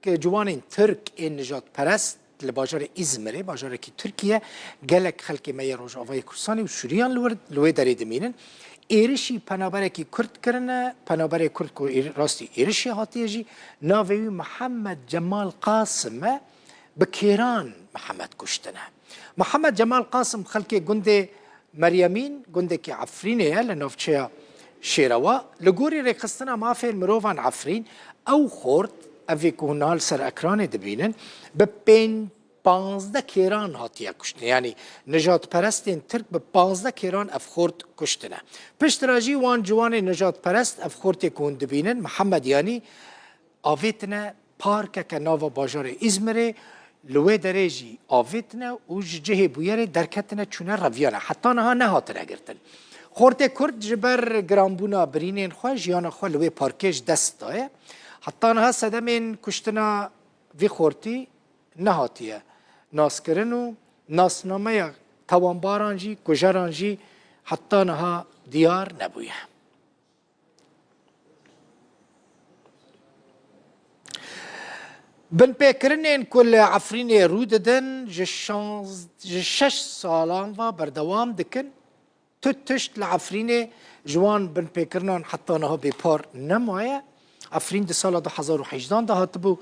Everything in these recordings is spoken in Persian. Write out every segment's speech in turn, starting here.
جوان ترک این نجات پرست لباجار ازمره باجار کی ترکیه گلک خلک می روجاوای کردستانی و سوریان لوی داری دمینن ایرشی پنابره کی کرد کرنه پنابره کرد کو راستی ایرشی هاتیه جی ناوی محمد جمال قاسم بکیران محمد کشتنه محمد جمال قاسم خلک گنده مریامین گنده کی عفرینه لنوفچه شیروا لگوری ریخستنا مافین مروفان عفرین او خورد اوی کهنال سر اکران دبینن به 15 کیران هاتیه کشتنه یعنی نجات پرستین ترک به 15 کیران افخورد کشتنه پشت راجی وان جوان نجات پرست افخورد کهن دبینن محمد یعنی آویتنه پارک که ناو باجار ازمره لوی درجی آویتنه و جه بویر درکتنه چونه رویانه حتی نها نهاتنه گرتن خورده کرد جبر گرانبونا برینین خواه جیان خواه لوی پارکش دست دایه حتی نها صدمین کشتنا وی خورتی نهاتیه ناس کرن و ناسنامه توانباران جی کجران جی حتی نها دیار نبویه بن پیکرنین کل عفرین رو ددن جشش سالان و بردوام دکن تشت لعفرین جوان بن پیکرنان حتی نها بیپار نمایه عفرین ده سال 2018 ده هاتبو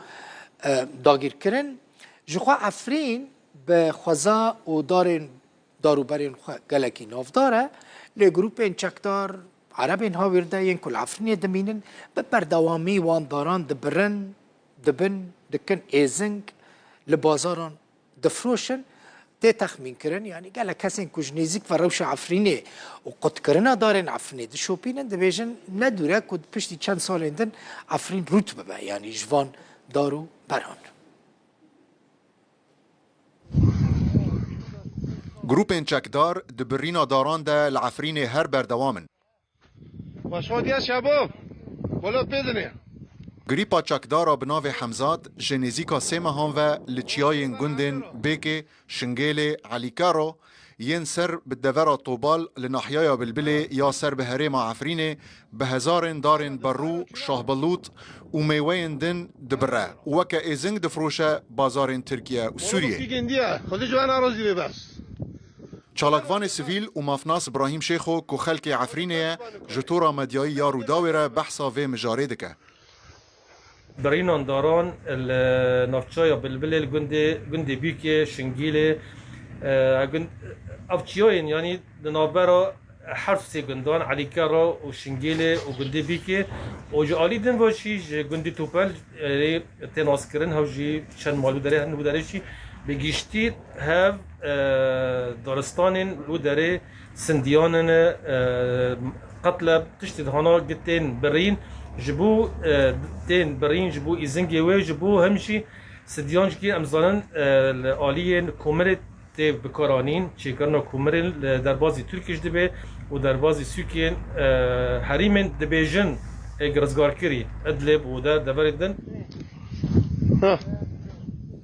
داگیر کرن جخوا عفرین به خوزا و داروبرین گلکی ناف داره لی گروپ این چکدار عربین ها ورده این کل عفرین دمینن به بردوامی وان داران دبرن دبن دکن ایزنگ لبازاران دفروشن تی تخمین کرن یعنی گله کسی کج نزیک و روش عفرینه و قد کرنا دارن عفرینه ده شوپینن ده بیجن ندوره کد پشتی چند سال اندن عفرین روت ببه یعنی جوان دارو بران گروپین چکدار دبرینا داران ده العفرین هر بردوامن باشود یا شباب بالا بدنه گریپا چکدارا بناو حمزات جنیزیکا سیمه هان و لچیاین گندن بیک شنگیل علیکارو ین سر بدورا طوبال لناحیایا بلبلی یا سر به هریم عفرینه به هزارن دارن برو شاهبلوط و میوین دن دبره وکا ایزنگ دفروشه بازارن ترکیه و سوریه خودی جوان آرازی ببس چالاکوان سیویل و مافناس ابراهیم شیخو که خلق عفرینه جتورا مدیایی یا روداوره بحثا و مجاره دکه برینان داران نافچایا بلبل گنده بیک شنگیل افچیاین یعنی نابرا حرف سی گندان علیکارا و شنگیل و گنده بیک و جالی دن باشی گنده توپل تناس کرن هاوجی چند مالو داره هنو داره چی بگیشتی هاو دارستانین لو داره سندیانن قتل تشتید هانا گتین برین جبو تين برين جبو إزنجي وي جبو همشي سديانج كي أمزانن الآليين كومرت بكارانين چيكرنا كومرين دربازي تركيش دبي و دربازي سوكين حريمين دبيجن اگرزگار كري ادلب و دا دبردن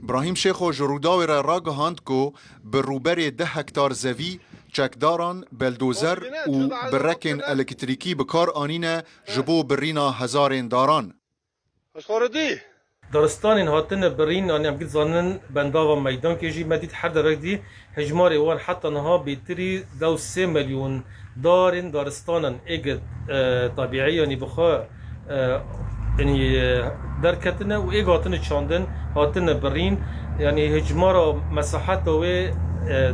ابراهیم شیخو جروداوی را گهاند کو به روبر 10 هکتار زوی چکداران بلدوزر و برکن الکتریکی بکار آنینه جبو برینا هزارین داران دارستان هاتن برین آنی هم گید زانن بندا و میدان که جی مدید هر درک دی هجمار اوان حتی نها بیتری 2 میلیون دارن دارستانن اگد طبیعی یعنی بخواه یعنی درکتنه و ایگ هاتن چاندن هاتن برین یعنی هجمار مساحت و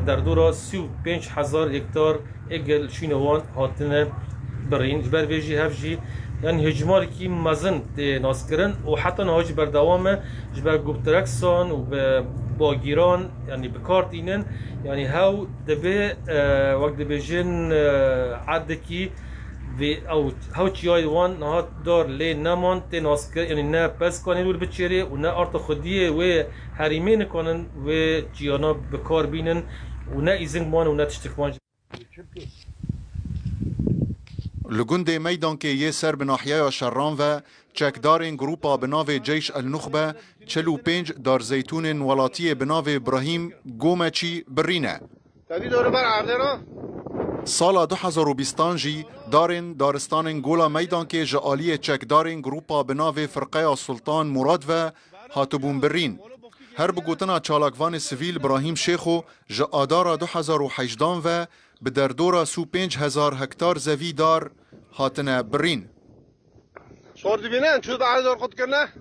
در دورا 35,000 هکتار اگل شینوان هاتن برین جبر ویجی هفجی یعنی هجمار کی مزن ناس کرن و حتی نهاج بردوامه جبر گوبترکسان و باگیران یعنی بکارت اینن یعنی هاو دبه وقت دبیجن عدکی و او هاو چیای وان نهاد دار لی نمان تناس کر یعنی نه پس کنن ور بچری و نه ارت خودیه و حریمین کنن و چیانا بکار بینن و نه ایزنگ مان و نه تشتکمان لگند میدان که یه سر به ناحیه شران و چکدارین گروپا بناو جیش النخبه 45 دار زیتون ولاتی بناو ابراهیم گومچی برینه سال 2020 جی دارستان گولا میدان که جالی چکدارین گروپا بناو فرقه سلطان مراد و هاتبون برین. هر بگوتنا چالاکوان سویل ابراهیم شیخو جا آدارا 2018 و به دردورا سو 5000 هکتار زوی دار هاتنه برین. صور دبینن چود 10,000 خود کرنه